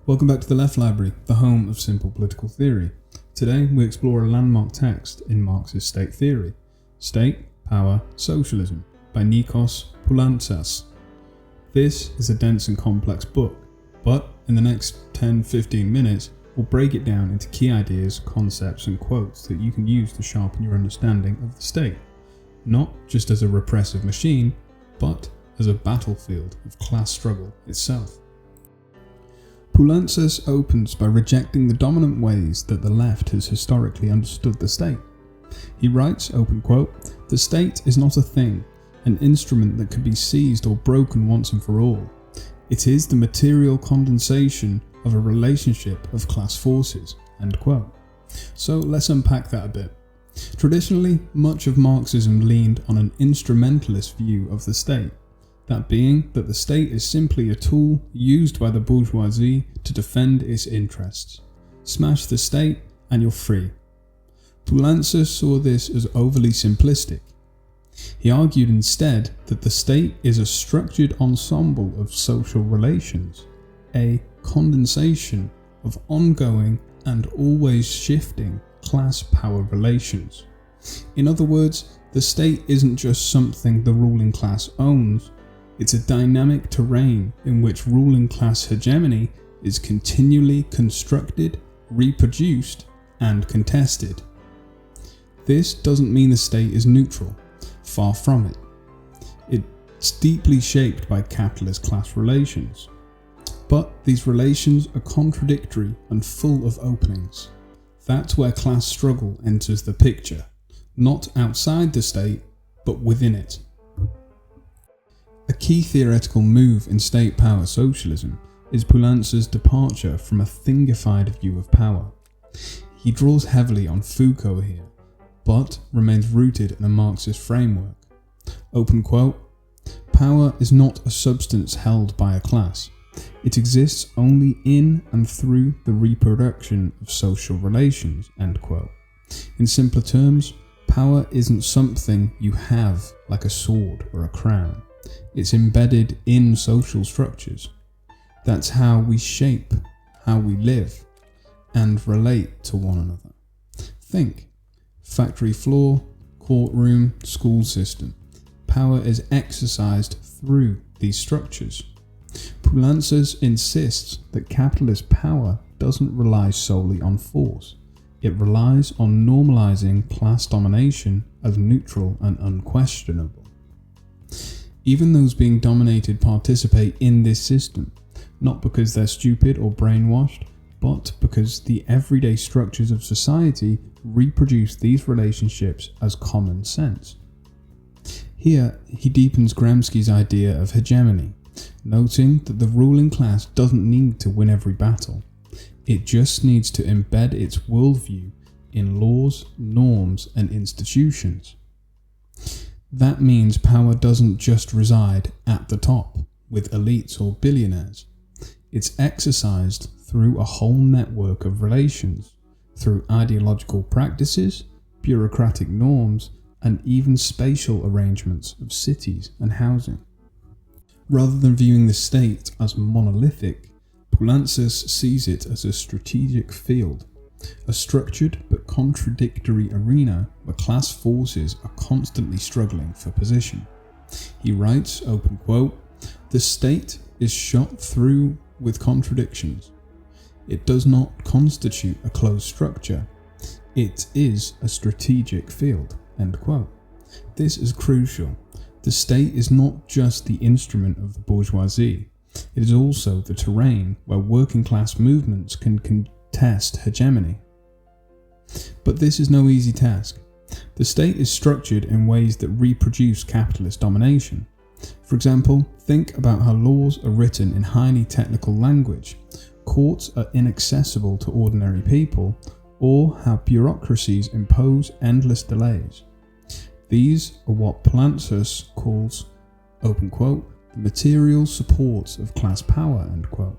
Welcome back to the Left Library, the home of simple political theory. Today we explore a landmark text in Marxist state theory, State, Power, Socialism by Nicos Poulantzas. This is a dense and complex book, but in the next 10-15 minutes we'll break it down into key ideas, concepts and quotes that you can use to sharpen your understanding of the state, not just as a repressive machine, but as a battlefield of class struggle itself. Poulantzas opens by rejecting the dominant ways that the left has historically understood the state. He writes, open quote, "The state is not a thing, an instrument that can be seized or broken once and for all. It is the material condensation of a relationship of class forces," end quote. So let's unpack that a bit. Traditionally, much of Marxism leaned on an instrumentalist view of the state. That being that the state is simply a tool used by the bourgeoisie to defend its interests. Smash the state and you're free. Poulantzas saw this as overly simplistic. He argued instead that the state is a structured ensemble of social relations, a condensation of ongoing and always shifting class power relations. In other words, the state isn't just something the ruling class owns. It's a dynamic terrain in which ruling class hegemony is continually constructed, reproduced, and contested. This doesn't mean the state is neutral, far from it. It's deeply shaped by capitalist class relations. But these relations are contradictory and full of openings. That's where class struggle enters the picture, not outside the state, but within it. A key theoretical move in state power socialism is Poulantzas' departure from a thingified view of power. He draws heavily on Foucault here, but remains rooted in a Marxist framework. Open quote, "Power is not a substance held by a class. It exists only in and through the reproduction of social relations," end quote. In simpler terms, power isn't something you have like a sword or a crown. It's embedded in social structures. That's how we shape how we live and relate to one another. Think: factory floor, courtroom, school system. Power is exercised through these structures. Poulantzas insists that capitalist power doesn't rely solely on force. It relies on normalizing class domination as neutral and unquestionable. Even those being dominated participate in this system, not because they're stupid or brainwashed, but because the everyday structures of society reproduce these relationships as common sense. Here, he deepens Gramsci's idea of hegemony, noting that the ruling class doesn't need to win every battle. It just needs to embed its worldview in laws, norms, and institutions. That means power doesn't just reside at the top, with elites or billionaires. It's exercised through a whole network of relations, through ideological practices, bureaucratic norms, and even spatial arrangements of cities and housing. Rather than viewing the state as monolithic, Poulantzas sees it as a strategic field, a structured but contradictory arena where class forces are constantly struggling for position. He writes, open quote, "The state is shot through with contradictions. It does not constitute a closed structure. It is a strategic field," end quote. This is crucial. The state is not just the instrument of the bourgeoisie. It is also the terrain where working class movements can contest hegemony. But this is no easy task. The state is structured in ways that reproduce capitalist domination. For example, think about how laws are written in highly technical language, courts are inaccessible to ordinary people, or how bureaucracies impose endless delays. These are what Poulantzas calls, open quote, "the material supports of class power," end quote.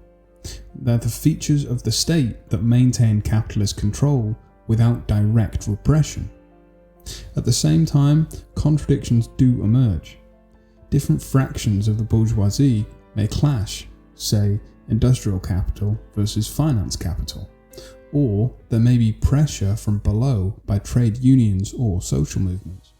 They're the features of the state that maintain capitalist control without direct repression. At the same time, contradictions do emerge. Different fractions of the bourgeoisie may clash, say, industrial capital versus finance capital, or there may be pressure from below by trade unions or social movements.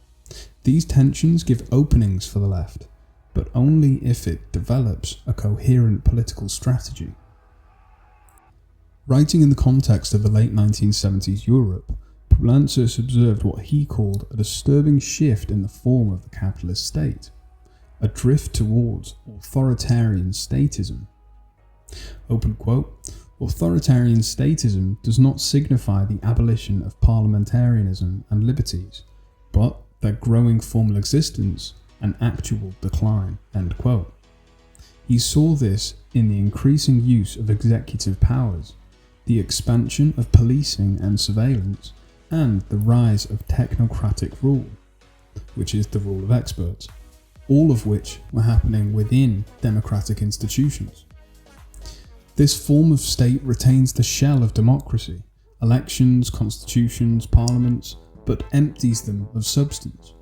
These tensions give openings for the left, but only if it develops a coherent political strategy. Writing in the context of the late 1970s Europe, Poulantzas observed what he called a disturbing shift in the form of the capitalist state, a drift towards authoritarian statism. Open quote, "Authoritarian statism does not signify the abolition of parliamentarianism and liberties, but their growing formal existence and actual decline." End quote. He saw this in the increasing use of executive powers, the expansion of policing and surveillance, and the rise of technocratic rule, which is the rule of experts, all of which were happening within democratic institutions. This form of state retains the shell of democracy, elections, constitutions, parliaments, but empties them of substance.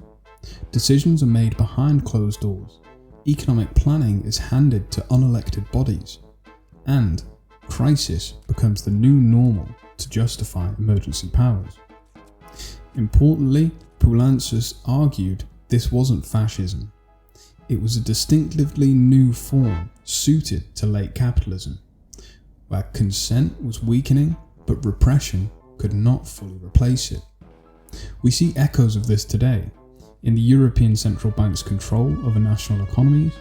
Decisions are made behind closed doors, economic planning is handed to unelected bodies, and crisis becomes the new normal to justify emergency powers. Importantly, Poulantzas argued this wasn't fascism. It was a distinctively new form suited to late capitalism, where consent was weakening, but repression could not fully replace it. We see echoes of this today in the European Central Bank's control over national economies,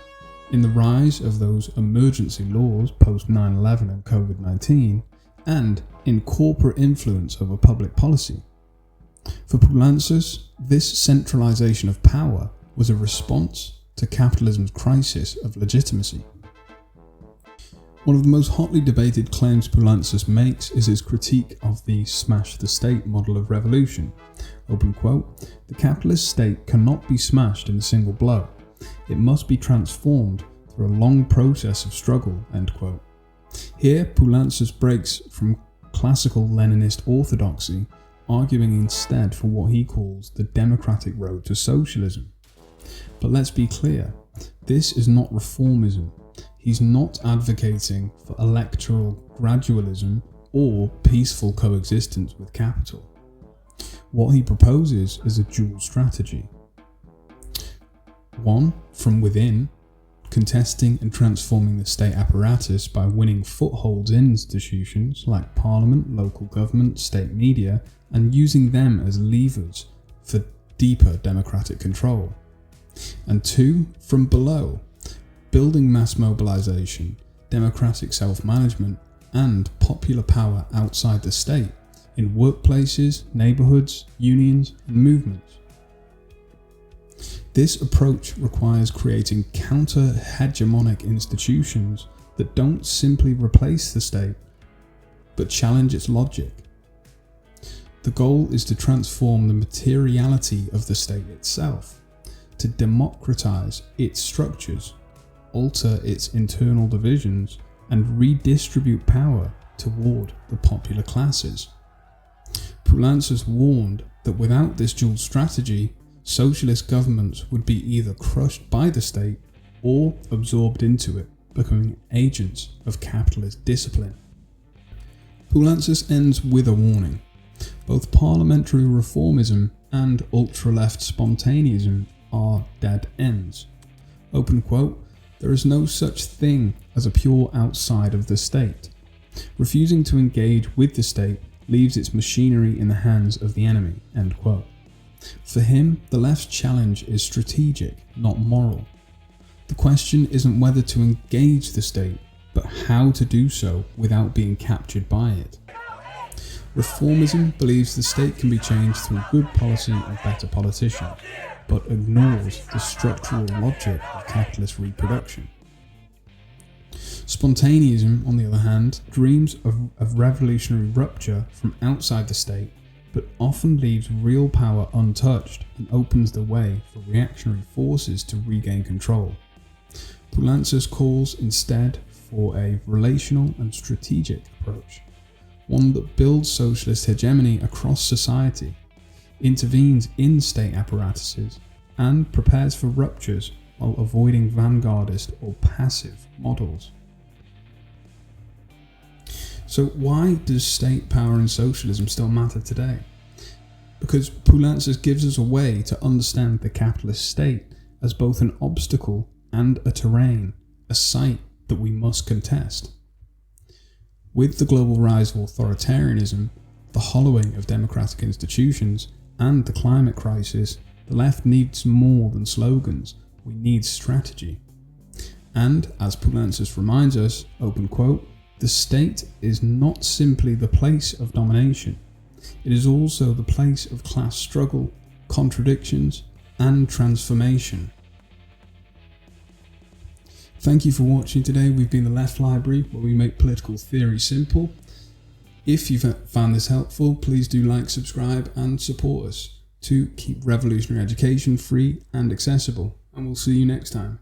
in the rise of those emergency laws post 9/11 and COVID-19, and in corporate influence over public policy. For Poulantzas, this centralization of power was a response to capitalism's crisis of legitimacy. One of the most hotly debated claims Poulantzas makes is his critique of the smash the state model of revolution. Open quote, "The capitalist state cannot be smashed in a single blow. It must be transformed through a long process of struggle." End quote. Here, Poulantzas breaks from classical Leninist orthodoxy, arguing instead for what he calls the democratic road to socialism. But let's be clear, this is not reformism. He's not advocating for electoral gradualism or peaceful coexistence with capital. What he proposes is a dual strategy. One, from within, contesting and transforming the state apparatus by winning footholds in institutions like parliament, local government, state media, and using them as levers for deeper democratic control. And two, from below, building mass mobilization, democratic self-management, and popular power outside the state, in workplaces, neighborhoods, unions, and movements. This approach requires creating counter-hegemonic institutions that don't simply replace the state, but challenge its logic. The goal is to transform the materiality of the state itself, to democratize its structures, alter its internal divisions, and redistribute power toward the popular classes. Poulantzas warned that without this dual strategy, socialist governments would be either crushed by the state or absorbed into it, becoming agents of capitalist discipline. Poulantzas ends with a warning. Both parliamentary reformism and ultra-left spontaneism are dead ends. Open quote, "There is no such thing as a pure outside of the state. Refusing to engage with the state leaves its machinery in the hands of the enemy." End quote. For him, the left's challenge is strategic, not moral. The question isn't whether to engage the state, but how to do so without being captured by it. Reformism believes the state can be changed through good policy and better politicians, but ignores the structural logic of capitalist reproduction. Spontaneism, on the other hand, dreams of revolutionary rupture from outside the state, but often leaves real power untouched and opens the way for reactionary forces to regain control. Poulantzas calls instead for a relational and strategic approach, one that builds socialist hegemony across society, intervenes in state apparatuses, and prepares for ruptures while avoiding vanguardist or passive models. So why does state power and socialism still matter today? Because Poulantzas gives us a way to understand the capitalist state as both an obstacle and a terrain, a site that we must contest. With the global rise of authoritarianism, the hollowing of democratic institutions, and the climate crisis, the left needs more than slogans. We need strategy. And, as Poulantzas reminds us, open quote, the state is not simply the place of domination. It is also the place of class struggle, contradictions, and transformation. Thank you for watching today. We've been the Left Library, where we make political theory simple. If you've found this helpful, please do like, subscribe, and support us to keep revolutionary education free and accessible. And we'll see you next time.